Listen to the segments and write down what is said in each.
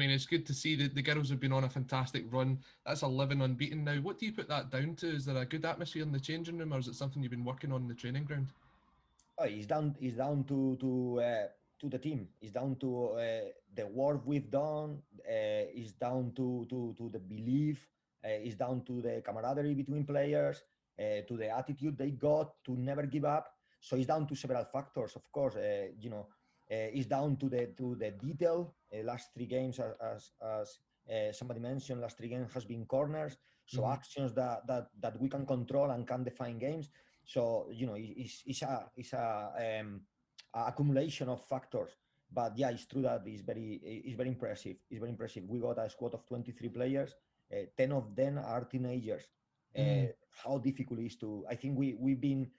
mean, it's good to see that the girls have been on a fantastic run. That's 11 unbeaten now. What do you put that down to? Is there a good atmosphere in the changing room, or is it something you've been working on in the training ground? Oh, it's down to the team. It's down to the work we've done. It's down to the belief. It's down to the camaraderie between players, to the attitude they got to never give up. So it's down to several factors, of course. It's down to the detail. Last three games, as somebody mentioned, last three games has been corners. So actions that we can control and can define games. So it's a accumulation of factors. But yeah, it's true that it's very impressive. It's very impressive. We got a squad of 23 players. 10 of them are teenagers. How difficult it is to? I think we've been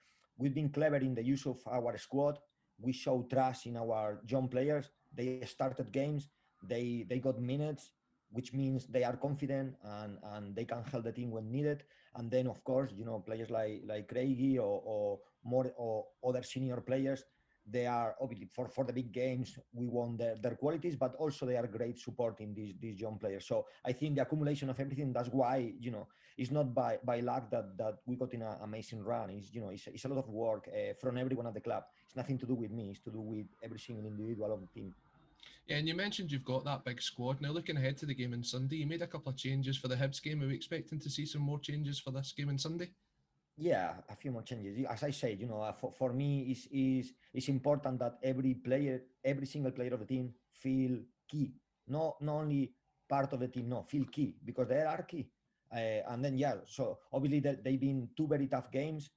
clever in the use of our squad. We show trust in our young players. They started games. They got minutes, which means they are confident and they can help the team when needed. And then, of course, players like Craigie or other senior players, they are obviously for the big games, we want their qualities, but also they are great support in these young players. So I think the accumulation of everything, that's why, it's not by luck that we got in an amazing run. It's a lot of work from everyone at the club. It's nothing to do with me. It's to do with every single individual of the team. Yeah, and you mentioned you've got that big squad. Now, looking ahead to the game on Sunday, you made a couple of changes for the Hibs game. Are we expecting to see some more changes for this game on Sunday? Yeah, a few more changes. As I said, for me, it's important that every single player of the team feel key. Not only part of the team, no, feel key, because they are key. And then, yeah, so obviously they've been two very tough games,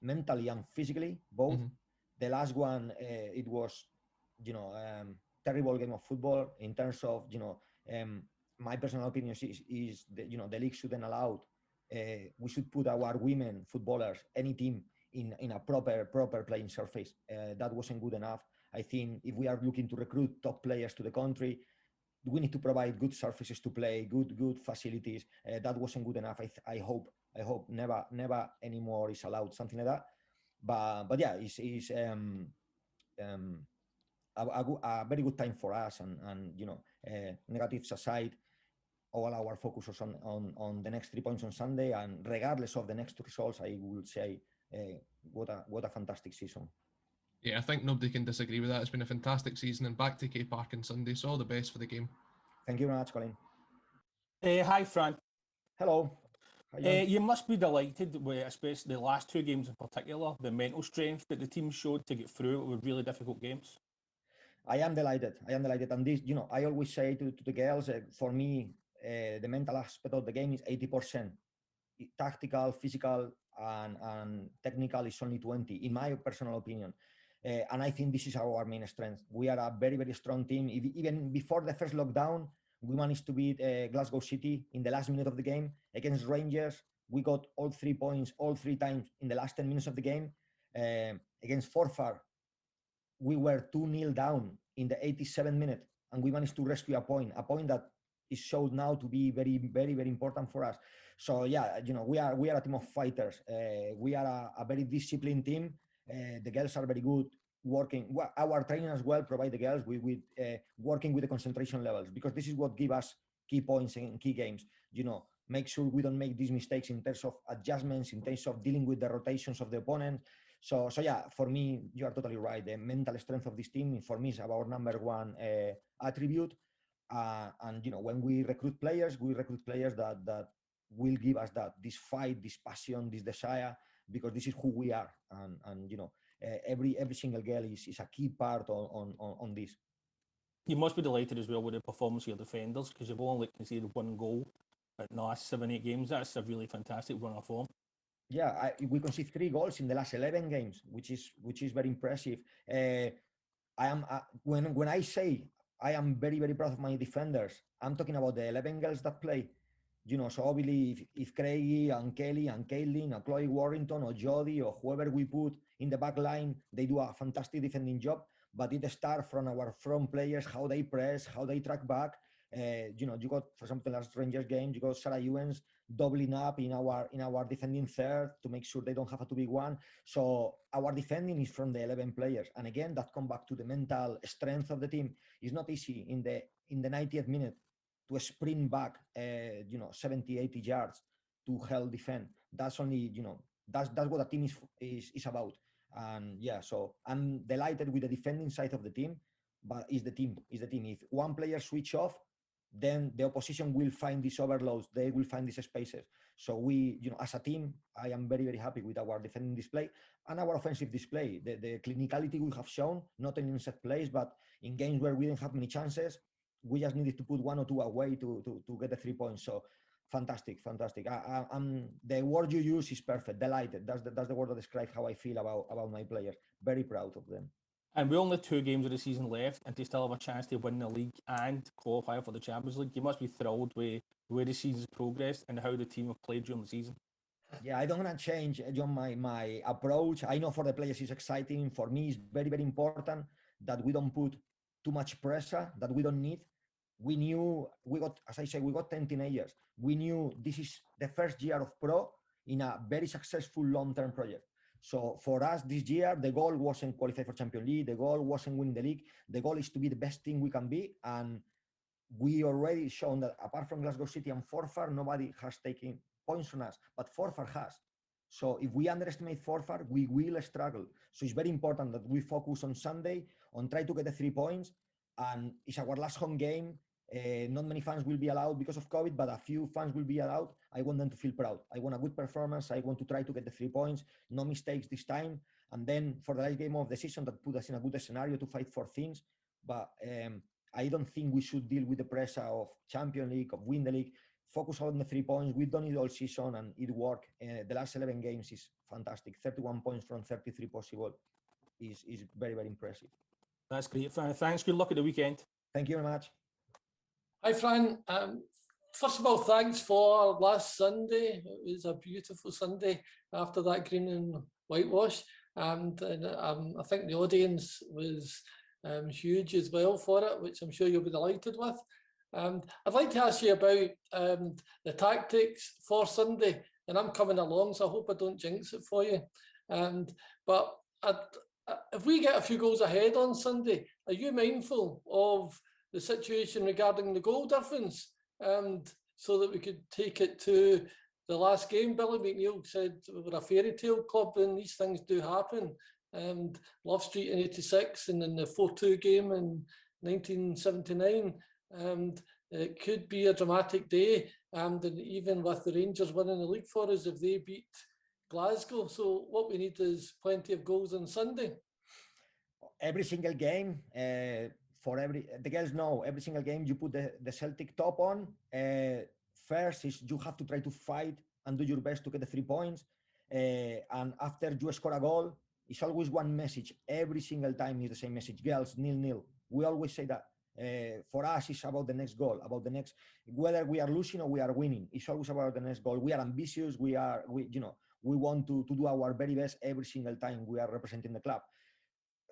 mentally and physically, both. The last one, it was, terrible game of football in terms of, my personal opinion is that, the league shouldn't allow. We should put our women footballers, any team, in a proper playing surface. That wasn't good enough. I think if we are looking to recruit top players to the country, we need to provide good surfaces to play, good facilities. That wasn't good enough. I hope never anymore is allowed something like that. But yeah, it's a very good time for us, and negatives aside, all our focus was on the next 3 points on Sunday, and regardless of the next two results, I would say what a fantastic season. Yeah, I think nobody can disagree with that. It's been a fantastic season, and back to K Park on Sunday, so all the best for the game. Thank you very much, Colin. Hi, Fran. Hello. You must be delighted with, especially the last two games in particular, the mental strength that the team showed to get through with really difficult games. I am delighted. And this, I always say to the girls, for me, the mental aspect of the game is 80%. Tactical, physical, and technical is only 20, in my personal opinion. And I think this is our main strength. We are a very, very strong team. Even before the first lockdown, we managed to beat Glasgow City in the last minute of the game. Against Rangers, we got all 3 points, all 3 times in the last 10 minutes of the game. Against Forfar, we were 2-0 down in the 87th minute, and we managed to rescue a point that is showed now to be very, very, very important for us. So yeah, we are a team of fighters. We are a very disciplined team. The girls are very good working. Our training as well provide the girls with working with the concentration levels, because this is what gives us key points in key games. Make sure we don't make these mistakes in terms of adjustments, in terms of dealing with the rotations of the opponent. So yeah, for me, you are totally right. The mental strength of this team, for me, is our number one attribute. And when we recruit players that will give us this fight, this passion, this desire, because this is who we are. And every single girl is a key part on this. You must be delighted as well with the performance of your defenders, because you've only conceded 1 goal in the last 7-8 games. That's a really fantastic run of form. Yeah, we conceded 3 goals in the last 11 games, which is very impressive. I am when I say I am very, very proud of my defenders, I'm talking about the 11 girls that play. So obviously if Craigie and Kelly and Caitlin or Chloe Warrington or Jodie or whoever we put in the back line, they do a fantastic defending job. But it starts from our front players, how they press, how they track back. You got, for example, last Rangers game, you got Sarah Ewens doubling up in our defending third to make sure they don't have a 2v1. So our defending is from the 11 players, and again, that come back to the mental strength of the team. It's not easy in the 90th minute to sprint back 70-80 yards to help defend. That's only, that's what a team is about. And yeah, so I'm delighted with the defending side of the team, but it's the team. If one player switch off, then the opposition will find these overloads, they will find these spaces. So we, as a team, I am very, very happy with our defending display and our offensive display. The clinicality we have shown, not only in set plays, but in games where we didn't have many chances, we just needed to put 1 or 2 away to get the 3 points. So fantastic. The word you use is perfect. Delighted. That's the word that describes how I feel about my players. Very proud of them. And we only have 2 games of the season left, and to still have a chance to win the league and qualify for the Champions League, you must be thrilled with where the season's progressed and how the team have played during the season. Yeah, I don't want to change, John, my approach. I know for the players it's exciting. For me, it's very, very important that we don't put too much pressure that we don't need. We knew we got 10 teenagers. We knew this is the first year of pro in a very successful long-term project. So for us this year, the goal wasn't qualify for Champions League. The goal wasn't winning the league. The goal is to be the best team we can be. And we already shown that apart from Glasgow City and Forfar, nobody has taken points from us, but Forfar has. So if we underestimate Forfar, we will struggle. So it's very important that we focus on Sunday, on try to get the 3 points. And it's our last home game. Not many fans will be allowed because of COVID, but a few fans will be allowed. I want them to feel proud. I want a good performance. I want to try to get the 3 points. No mistakes this time. And then for the last game of the season, that put us in a good scenario to fight for things. But I don't think we should deal with the pressure of Champions League, of win the league. Focus on the 3 points. We've done it all season and it worked. The last 11 games is fantastic. 31 points from 33 possible is very, very impressive. That's great, Fran. Thanks. Good luck at the weekend. Thank you very much. Hi, Fran. First of all, thanks for last Sunday. It was a beautiful Sunday after that green and whitewash. And I think the audience was huge as well for it, which I'm sure you'll be delighted with. I'd like to ask you about the tactics for Sunday, and I'm coming along, so I hope I don't jinx it for you. But if we get a few goals ahead on Sunday, are you mindful of the situation regarding the goal difference, and so that we could take it to the last game? Billy McNeil said we're a fairy tale club and these things do happen. And Love Street in '86 and then the 4-2 game in 1979. It could be a dramatic day, and even with the Rangers winning the league for us if they beat Glasgow. So what we need is plenty of goals on Sunday. Every single game, the girls know, every single game you put the Celtic top on. First is you have to try to fight and do your best to get the 3 points. And after you score a goal, it's always one message. Every single time is the same message. Girls, 0-0. We always say that. For us, it's about the next goal, about the next, whether we are losing or we are winning. It's always about the next goal. We are ambitious. We want to do our very best every single time we are representing the club.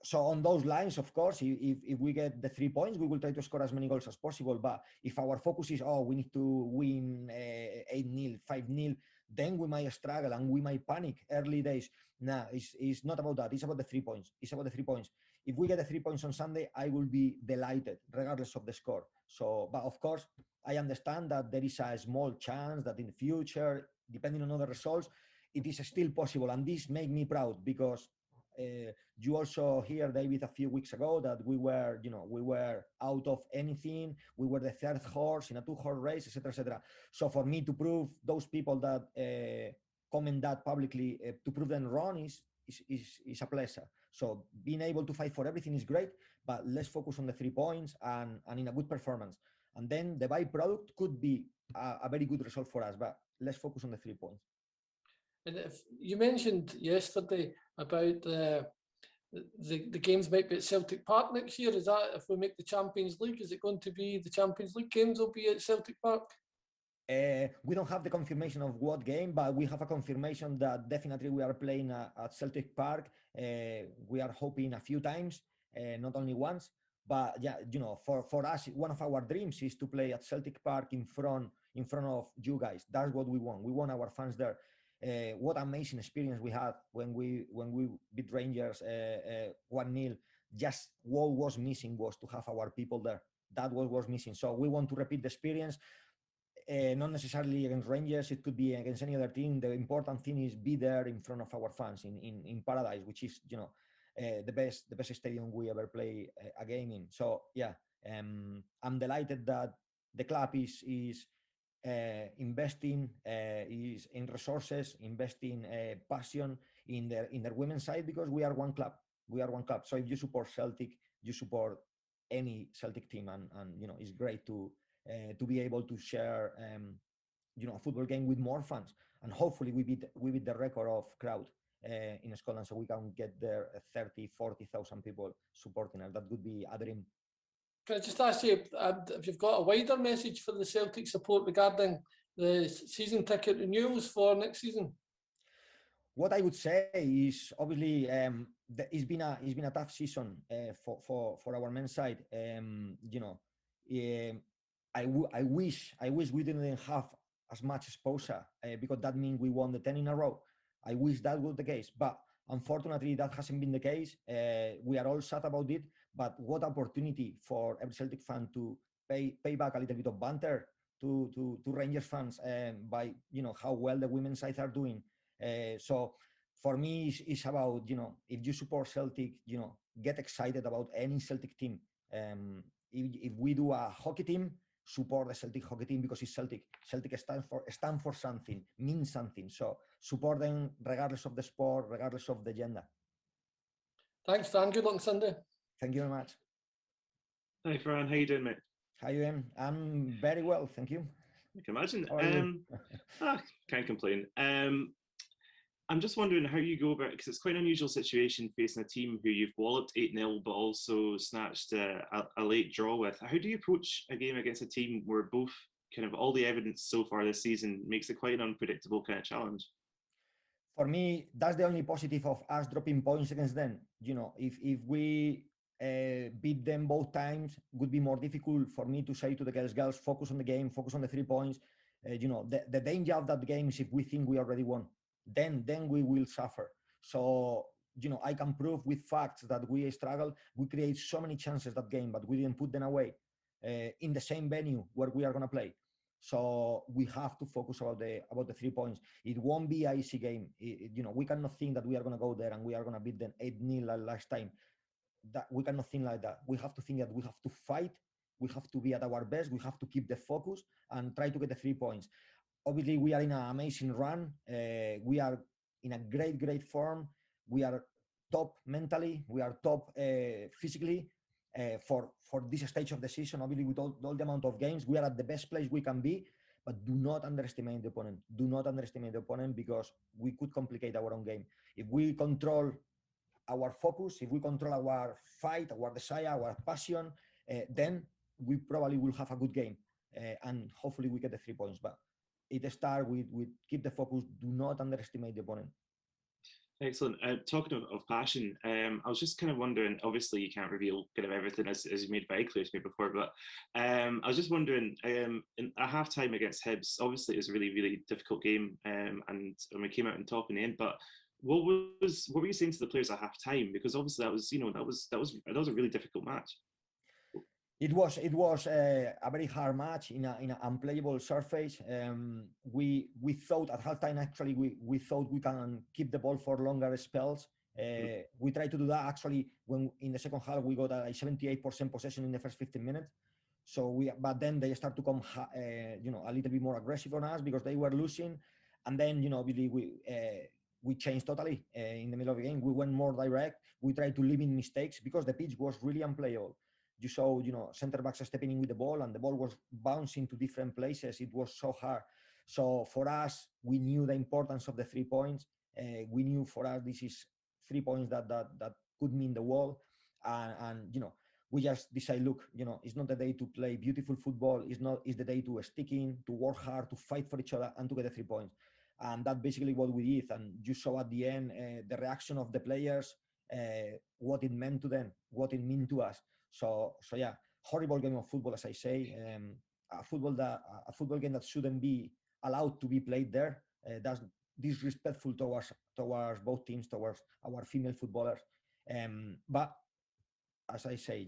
So on those lines, of course, if we get the 3 points, we will try to score as many goals as possible. But if our focus is, we need to win 8-0, 5-0, then we might struggle and we might panic early days. Nah, it's not about that. It's about the 3 points. It's about the 3 points. If we get the 3 points on Sunday, I will be delighted, regardless of the score. So, but of course, I understand that there is a small chance that in the future, depending on other results, it is still possible. And this makes me proud because you also hear, David, a few weeks ago that we were out of anything. We were the third horse in a 2-horse race, etc., etc. So for me to prove those people that comment that publicly, to prove them wrong is a pleasure. So being able to fight for everything is great, but let's focus on the 3 points and in a good performance. And then the byproduct could be a very good result for us, but let's focus on the 3 points. And if you mentioned yesterday about the games might be at Celtic Park next year, is that if we make the Champions League, is it going to be the Champions League games will be at Celtic Park? We don't have the confirmation of what game, but we have a confirmation that definitely we are playing at Celtic Park. We are hoping a few times, not only once. But yeah, for us, one of our dreams is to play at Celtic Park in front of you guys. That's what we want. We want our fans there. What amazing experience we had when we beat Rangers 1-0. Just what was missing was to have our people there. That was missing. So we want to repeat the experience. Not necessarily against Rangers, it could be against any other team. The important thing is be there in front of our fans in Paradise, which is the best stadium we ever play a game in. So yeah, I'm delighted that the club is investing is in resources, investing passion in their women's side, because we are one club. We are one club. So if you support Celtic, you support any Celtic team, and it's great to be able to share a football game with more fans, and hopefully we beat the record of crowd in Scotland, so we can get there 30,000-40,000 people supporting us. That would be a dream. Can I just ask you if you've got a wider message for the Celtic support regarding the season ticket renewals for next season? What I would say is obviously it's been a tough season for our men's side. I wish we didn't have as much exposure because that means we won the 10 in a row. I wish that was the case, but unfortunately that hasn't been the case. We are all sad about it, but what opportunity for every Celtic fan to pay back a little bit of banter to Rangers fans by how well the women's sides are doing. So for me, it's about if you support Celtic, get excited about any Celtic team. If we do a hockey team, support the Celtic hockey team because it's Celtic. Celtic stand for something, means something. So support them regardless of the sport, regardless of the gender. Thanks, Fran. Good luck on Sunday. Thank you very much. Hi, Fran. How you doing, mate? How you doing? I'm very well, thank you. I can imagine. Can't complain. I'm just wondering how you go about it, because it's quite an unusual situation facing a team who you've walloped 8-0 but also snatched a late draw with. How do you approach a game against a team where both kind of all the evidence so far this season makes it quite an unpredictable kind of challenge? For me, that's the only positive of us dropping points against them. If we beat them both times, it would be more difficult for me to say to the girls, focus on the game, focus on the 3 points. The danger of that game is if we think we already won. Then we will suffer. So, I can prove with facts that we struggled. We create so many chances that game, but we didn't put them away in the same venue where we are going to play. So we have to focus about the 3 points. It won't be an easy game. We cannot think that we are going to go there and we are going to beat them 8-0 like last time. That we cannot think like that. We have to think that we have to fight. We have to be at our best. We have to keep the focus and try to get the 3 points. Obviously, we are in an amazing run. We are in a great form. We are top mentally. We are top physically for this stage of the season. Obviously, with all the amount of games, we are at the best place we can be. But do not underestimate the opponent. Do not underestimate the opponent, because we could complicate our own game. If we control our focus, if we control our fight, our desire, our passion, then we probably will have a good game. And hopefully we get the 3 points. But it starts with keep the focus. Do not underestimate the opponent. Excellent. Talking of passion, I was just kind of wondering, obviously you can't reveal kind of everything as you made very clear to me before, but I was just wondering, in a half-time against Hibs, obviously it was a really difficult game, and we came out on top in the end, but what were you saying to the players at half-time? Because obviously that was a really difficult match. It was a very hard match in an unplayable surface. We thought at halftime, actually, we thought we can keep the ball for longer spells. We tried to do that actually when in the second half we got a 78% possession in the first 15 minutes. But then they start to come a little bit more aggressive on us because they were losing, and then we changed totally in the middle of the game. We went more direct. We tried to limit mistakes because the pitch was really unplayable. You saw, center backs stepping in with the ball, and the ball was bouncing to different places. It was so hard. So for us, we knew the importance of the 3 points. We knew for us this is 3 points that could mean the world. And we just decide, look, it's not the day to play beautiful football. It's the day to stick in, to work hard, to fight for each other, and to get the 3 points. And that's basically what we did. And you saw at the end the reaction of the players. what it meant to them, what it meant to us. So yeah, horrible game of football, as I say. A football game that shouldn't be allowed to be played there. That's disrespectful towards both teams, towards our female footballers. But as I say,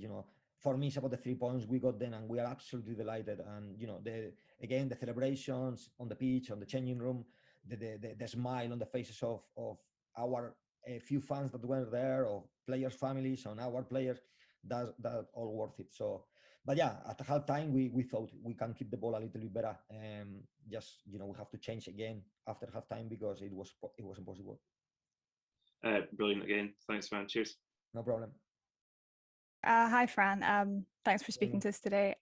for me, it's about the 3 points we got then, and we are absolutely delighted. And the celebrations on the pitch, on the changing room, the smile on the faces of our few fans that were there, of players' families, and our players, that all worth it. So, but yeah, at the half time, we thought we can keep the ball a little bit better. Just we have to change again after half time because it was impossible. Brilliant again. Thanks, man. Cheers. No problem. Hi, Fran. Thanks for speaking to us today.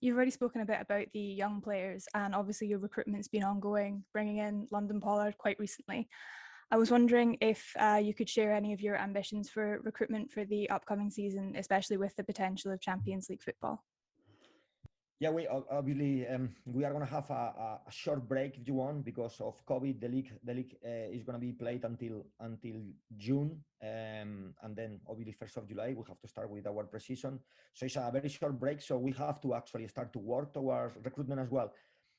You've already spoken a bit about the young players, and obviously your recruitment's been ongoing, bringing in London Pollard quite recently. I was wondering if you could share any of your ambitions for recruitment for the upcoming season, especially with the potential of Champions League football. Yeah, we obviously we are going to have a short break if you want because of COVID. The league is going to be played until June, and then obviously 1st of July we have to start with our pre-season. So it's a very short break. So we have to actually start to work towards recruitment as well.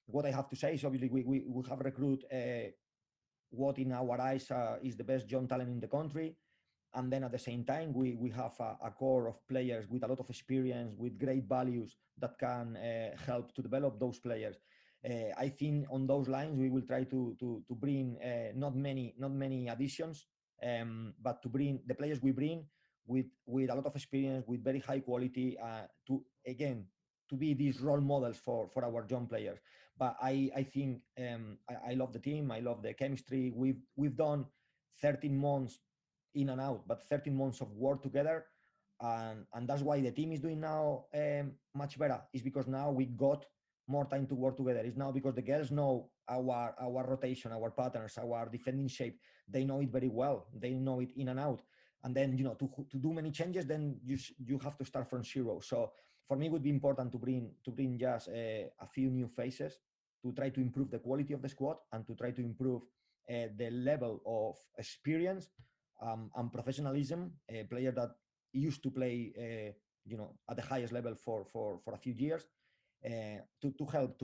What I have to say is obviously we have recruited what in our eyes is the best young talent in the country. And then at the same time, we have a core of players with a lot of experience, with great values that can help to develop those players. I think on those lines, we will try to bring not many additions, but to bring the players we bring with a lot of experience, with very high quality, to be these role models for our young players. But I think I love the team. I love the chemistry. We've done 13 months in and out, but 13 months of work together, and that's why the team is doing now much better. Is because now we got more time to work together. It's now because the girls know our rotation, our patterns, our defending shape. They know it very well. They know it in and out. And then to do many changes, then you have to start from zero. So for me, it would be important to bring just a few new faces to try to improve the quality of the squad and to try to improve the level of experience and professionalism. A player that used to play, at the highest level for a few years, to help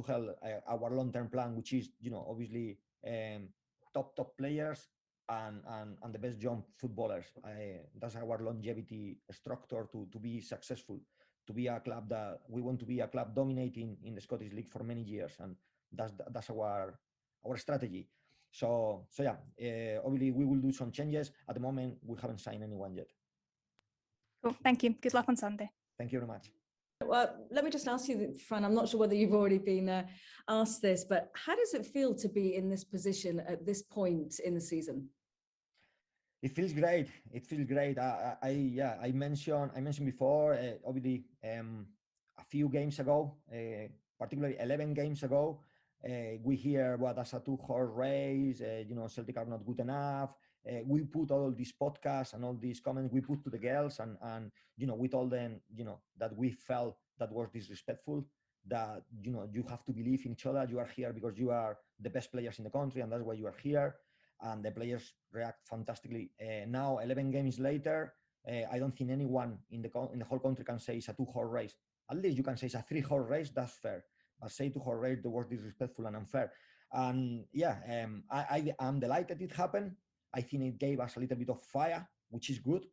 our long-term plan, which is, obviously top players and the best young footballers. That's our longevity structure to be successful, to be a club that we want to be a club dominating in the Scottish League for many years, and that's our strategy. So yeah, obviously we will do some changes. At the moment, we haven't signed anyone yet. Cool, thank you. Good luck on Sunday. Thank you very much. Well, let me just ask you, Fran, I'm not sure whether you've already been asked this, but how does it feel to be in this position at this point in the season? It feels great. It feels great. I mentioned before, obviously, a few games ago, particularly 11 games ago, we hear that's a 2-horse race. Celtic are not good enough. We put all these podcasts and all these comments we put to the girls, and we told them that we felt that was disrespectful. That you have to believe in each other. You are here because you are the best players in the country, and that's why you are here. And the players react fantastically. Now, 11 games later, I don't think anyone in the whole country can say it's a 2-horse race. At least you can say it's a 3-horse race. That's fair. But say 2-horse race, the word disrespectful and unfair. And yeah, I'm delighted it happened. I think it gave us a little bit of fire, which is good.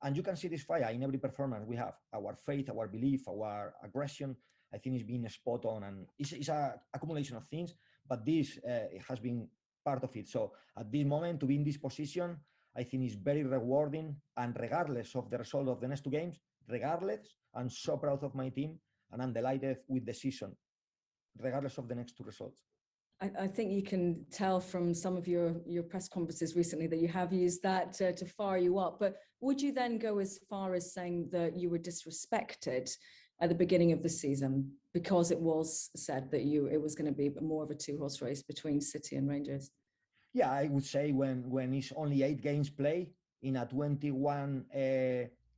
And you can see this fire in every performance we have. Our faith, our belief, our aggression, I think is being spot on. And it's a accumulation of things, but this has been part of it. So at this moment, to be in this position, I think is very rewarding. And regardless of the result of the next 2 games, I'm so proud of my team, and I'm delighted with the season, regardless of the next 2 results. I think you can tell from some of your press conferences recently that you have used that to fire you up. But would you then go as far as saying that you were disrespected at the beginning of the season because it was said that it was going to be more of a 2-horse race between City and Rangers? Yeah, I would say when it's only 8 games play in a 21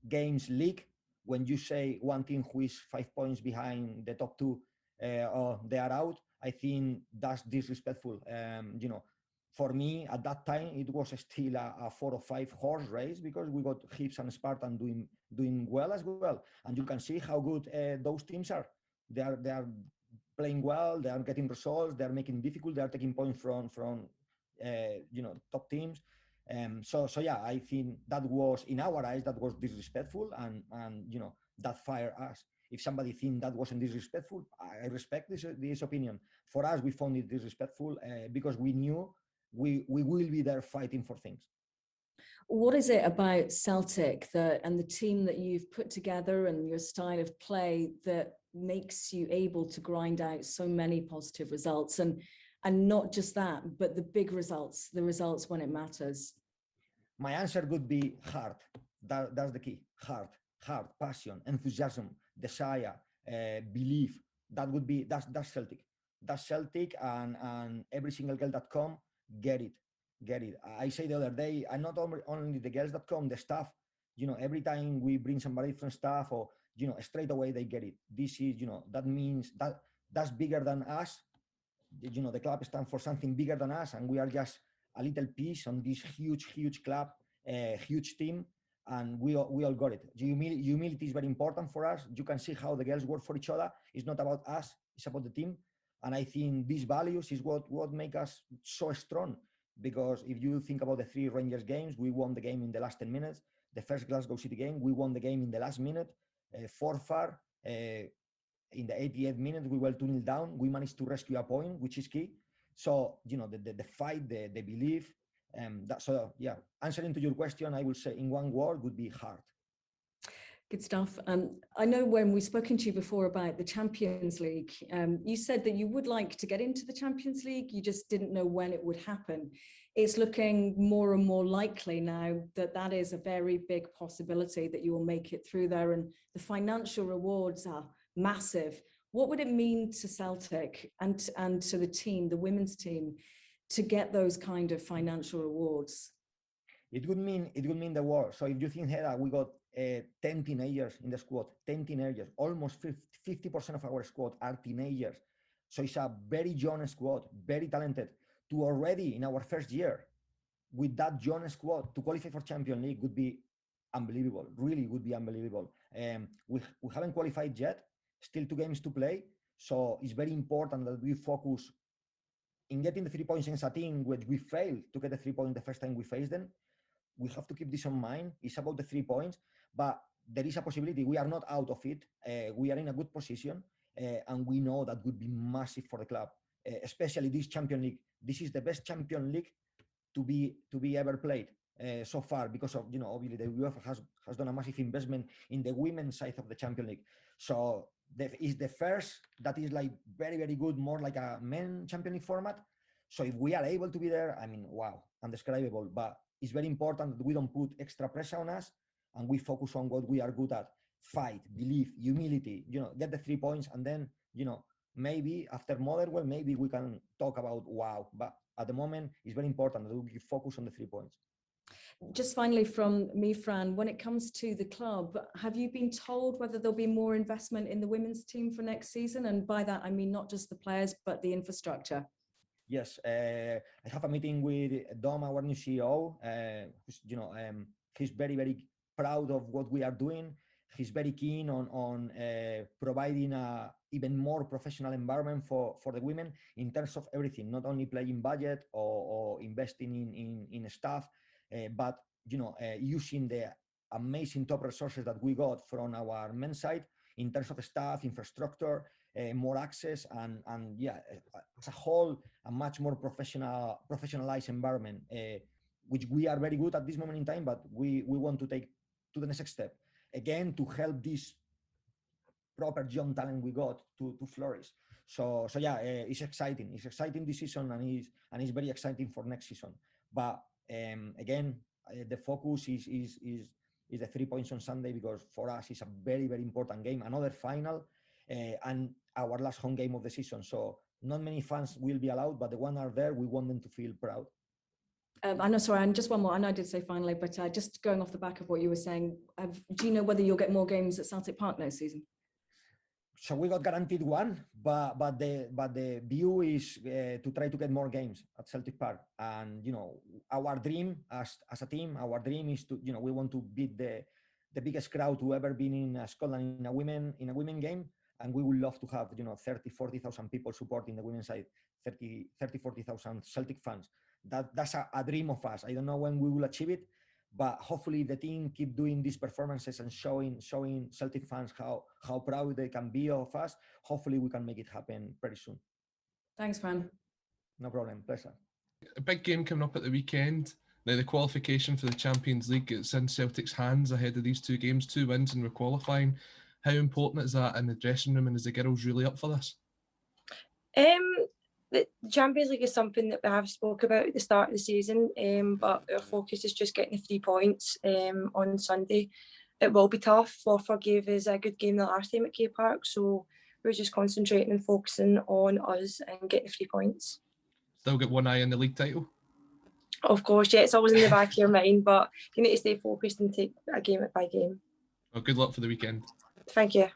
games league, when you say one team who is 5 points behind the top 2, they are out, I think that's disrespectful. For me, at that time, it was still a 4 or 5 horse race because we got Hibs and Spartan doing well as well. And you can see how good those teams are. They are playing well. They are getting results. They are making difficult. They are taking points from top teams. So yeah, I think that was, in our eyes, that was disrespectful, and that fired us. If somebody think that wasn't disrespectful, I respect this opinion. For us, we found it disrespectful because we knew we will be there fighting for things. What is it about Celtic and the team that you've put together and your style of play that makes you able to grind out so many positive results, and not just that, but the big results, the results when it matters? My answer would be heart. That's the key. Heart, passion, enthusiasm, desire, belief. That's Celtic. That's Celtic, and every single girl that come get it. I say the other day, and not only the girls that come, the staff. Every time we bring somebody from staff, or straight away they get it. This is, that means that's bigger than us. The club stands for something bigger than us, and we are just a little piece on this huge club, huge team, and we all got it. Humility is very important for us. You can see how the girls work for each other. It's not about us, it's about the team. And I think these values is what make us so strong. Because if you think about the 3 Rangers games, we won the game in the last 10 minutes. The first Glasgow City game, we won the game in the last minute. Forfar, in the 88th minute, we were 2-0 down. We managed to rescue a point, which is key. So, the fight, the belief. So, yeah, answering to your question, I will say in one word would be heart. Good stuff. I know when we've spoken to you before about the Champions League, you said that you would like to get into the Champions League. You just didn't know when it would happen. It's looking more and more likely now that is a very big possibility that you will make it through there, and the financial rewards are massive. What would it mean to Celtic and to the team, the women's team, to get those kind of financial rewards? It would mean the world. So if you think, Hera, we got 10 teenagers in the squad, 10 teenagers, almost 50% of our squad are teenagers. So it's a very young squad, very talented. To already in our first year, with that young squad, to qualify for Champions League would be unbelievable. Really would be unbelievable. We haven't qualified yet, still 2 games to play. So it's very important that we focus in getting the 3 points against a team which we failed to get the 3 points the first time we faced them. We have to keep this in mind. It's about the 3 points, but there is a possibility. We are not out of it. We are in a good position, and we know that would be massive for the club, especially this Champions League. This is the best Champions League to be ever played so far, because of obviously the UEFA has done a massive investment in the women's side of the Champions League. So is the first that is like very, very good, more like a men's Champions League format. So if we are able to be there, I mean, wow, undescribable. But it's very important that we don't put extra pressure on us, and we focus on what we are good at: fight, belief, humility. Get the 3 points, and then maybe after Motherwell, maybe we can talk about wow. But at the moment, it's very important that we focus on the 3 points. Just finally from me, Fran, when it comes to the club, have you been told whether there'll be more investment in the women's team for next season? And by that, I mean not just the players, but the infrastructure. Yes, I have a meeting with Dom, our new CEO. He's very, very proud of what we are doing. He's very keen on providing a even more professional environment for the women in terms of everything, not only playing budget or investing in staff, but using the amazing top resources that we got from our men's side in terms of staff, infrastructure, more access, and yeah, as a whole, a much more professionalized environment, which we are very good at this moment in time, but we want to take to the next step again to help this proper young talent we got to flourish. So yeah, it's exciting. It's exciting this season, and it's very exciting for next season. But again, the focus is the 3 points on Sunday, because for us it's a very, very important game, another final, and our last home game of the season. So not many fans will be allowed, but the ones are there, we want them to feel proud. I know, sorry, and just one more. I know I did say finally, but just going off the back of what you were saying, do you know whether you'll get more games at Celtic Park next season? So we got guaranteed one, but the view is to try to get more games at Celtic Park. And our dream as a team, our dream is to we want to beat the biggest crowd who ever been in Scotland in a women game, and we would love to have 30,000-40,000 people supporting the women's side, 30,000-40,000 Celtic fans. That's a dream of us. I don't know when we will achieve it, but hopefully the team keep doing these performances and showing Celtic fans how proud they can be of us. Hopefully we can make it happen very soon. Thanks, Fran. No problem, pleasure. A big game coming up at the weekend. Now the qualification for the Champions League, it's in Celtic's hands ahead of these two games, 2 wins and we're qualifying. How important is that in the dressing room, and is the girls really up for this? The Champions League is something that we have spoke about at the start of the season, but our focus is just getting the 3 points on Sunday. It will be tough. Forfar gave us a good game the last time at K Park, so we're just concentrating and focusing on us and getting the 3 points. Still got one eye on the league title? Of course, yeah, it's always in the back of your mind, but you need to stay focused and take a game by game. Well, good luck for the weekend. Thank you.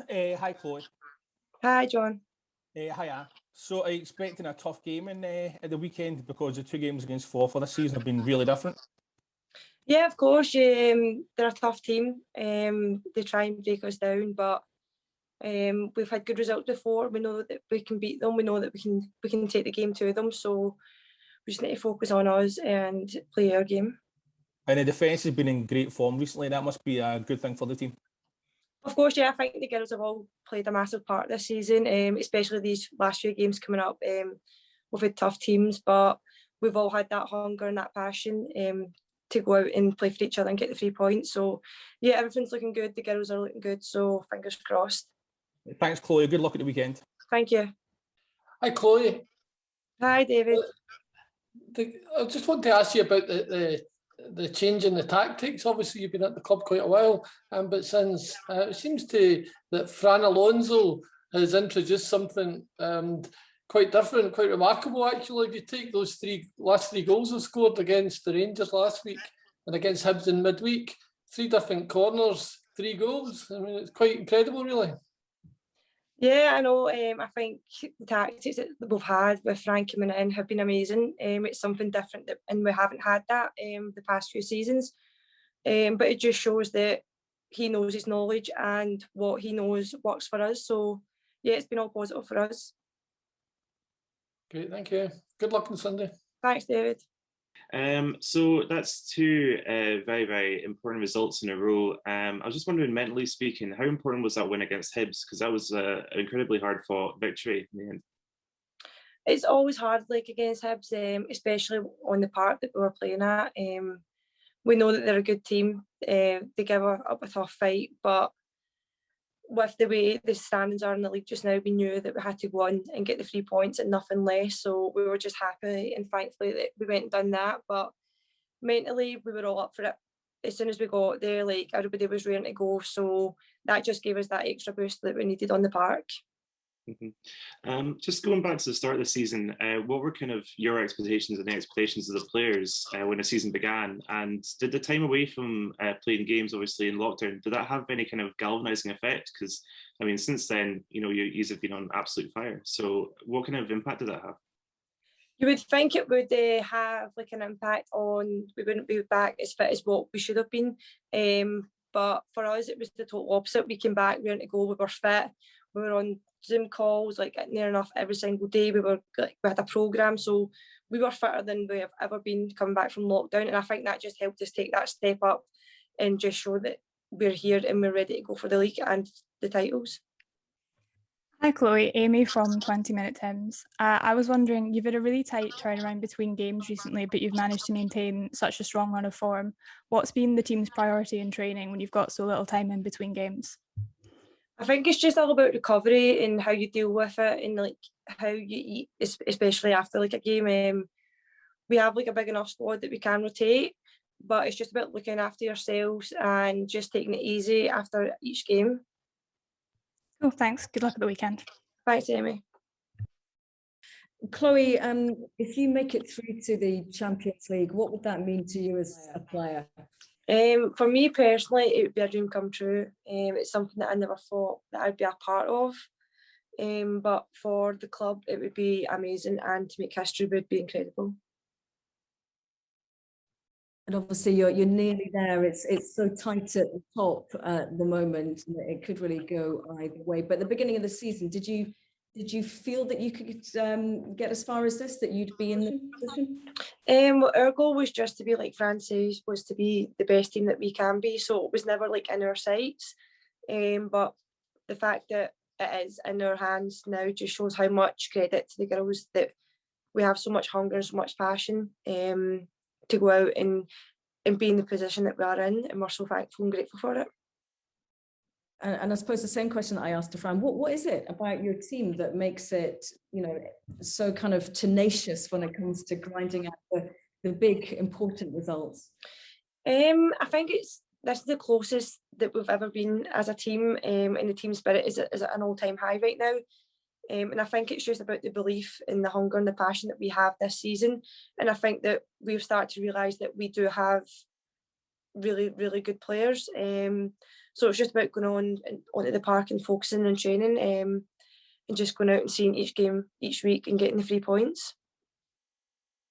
Hi, Chloe. Hi, John. Hiya. So are you expecting a tough game at the weekend, because the 2 games against Forfar this season have been really different? Yeah, of course. They're a tough team. They try and break us down, but we've had good results before. We know that we can beat them. We know that we can take the game to them. So we just need to focus on us and play our game. And the defence has been in great form recently. That must be a good thing for the team. Of course, yeah, I think the girls have all played a massive part this season, especially these last few games coming up. We've had tough teams, but we've all had that hunger and that passion to go out and play for each other and get the 3 points. So, yeah, everything's looking good. The girls are looking good, so fingers crossed. Thanks, Chloe. Good luck at the weekend. Thank you. Hi, Chloe. Hi, David. I just want to ask you about the change in the tactics. Obviously, you've been at the club quite a while, but since it seems that Fran Alonso has introduced something quite different, quite remarkable, actually. If you take those last three goals they scored against the Rangers last week and against Hibs in midweek, 3 different corners, 3 goals. I mean, it's quite incredible, really. Yeah, I know. I think the tactics that we've had with Frank coming in have been amazing. It's something different, and we haven't had that the past few seasons. But it just shows that he knows his knowledge and what he knows works for us. So, yeah, it's been all positive for us. Great, thank you. Good luck on Sunday. Thanks, David. So that's 2 very, very important results in a row. I was just wondering, mentally speaking, how important was that win against Hibs? Because that was an incredibly hard-fought victory in the end. It's always hard, like against Hibs, especially on the park that we were playing at. We know that they're a good team. They give up a tough fight, but with the way the standings are in the league just now, we knew that we had to go on and get the 3 points and nothing less. So we were just happy and thankfully that we went and done that. But mentally, we were all up for it. As soon as we got there, like everybody was ready to go. So that just gave us that extra boost that we needed on the park. Mm-hmm. Just going back to the start of the season, what were kind of your expectations and the expectations of the players when the season began? And did the time away from playing games, obviously in lockdown, did that have any kind of galvanizing effect? Because I mean, since then, you know, you have been on absolute fire. So what kind of impact did that have? You would think it would have like an impact on, we wouldn't be back as fit as what we should have been. But for us, it was the total opposite. We came back, we were to go, we were fit, we were on Zoom calls like near enough every single day. We had a programme, so we were fitter than we have ever been coming back from lockdown, and I think that just helped us take that step up and just show that we're here and we're ready to go for the league and the titles. Hi Chloe, Amy from 20 Minute Tims. I was wondering, you've had a really tight turnaround between games recently, but you've managed to maintain such a strong run of form. What's been the team's priority in training when you've got so little time in between games? I think it's just all about recovery and how you deal with it and like how you eat, especially after like a game. We have like a big enough squad that we can rotate, but it's just about looking after yourselves and just taking it easy after each game. Cool, thanks. Good luck at the weekend. Thanks, Amy. Chloe, if you make it through to the Champions League, what would that mean to you as a player? For me personally, it would be a dream come true. It's something that I never thought that I'd be a part of. But for the club, it would be amazing, and to make history would be incredible. And obviously, you're nearly there. It's so tight at the top at the moment, and it could really go either way. But at the beginning of the season, did you feel that you could get as far as this, that you'd be in this position? Our goal was just to be, like Fran says, was to be the best team that we can be. So it was never like in our sights. But the fact that it is in our hands now just shows how much credit to the girls, that we have so much hunger and so much passion to go out and be in the position that we are in, and we're so thankful and grateful for it. And I suppose the same question that I asked to Fran, what is it about your team that makes it, so kind of tenacious when it comes to grinding out the big important results? I think this is the closest that we've ever been as a team, and the team spirit is at an all-time high right now. And I think it's just about the belief and the hunger and the passion that we have this season. And I think that we've started to realise that we do have really, really good players. So it's just about going onto the park and focusing and training, and just going out and seeing each game each week and getting the 3 points.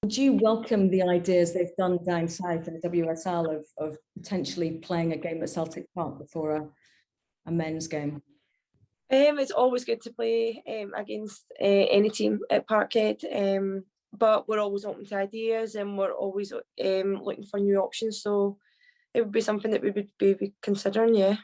Would you welcome the ideas they've done down south in the WSL of potentially playing a game at Celtic Park before a men's game? It's always good to play against any team at Parkhead, but we're always open to ideas, and we're always looking for new options. So it would be something that we would be considering, yeah.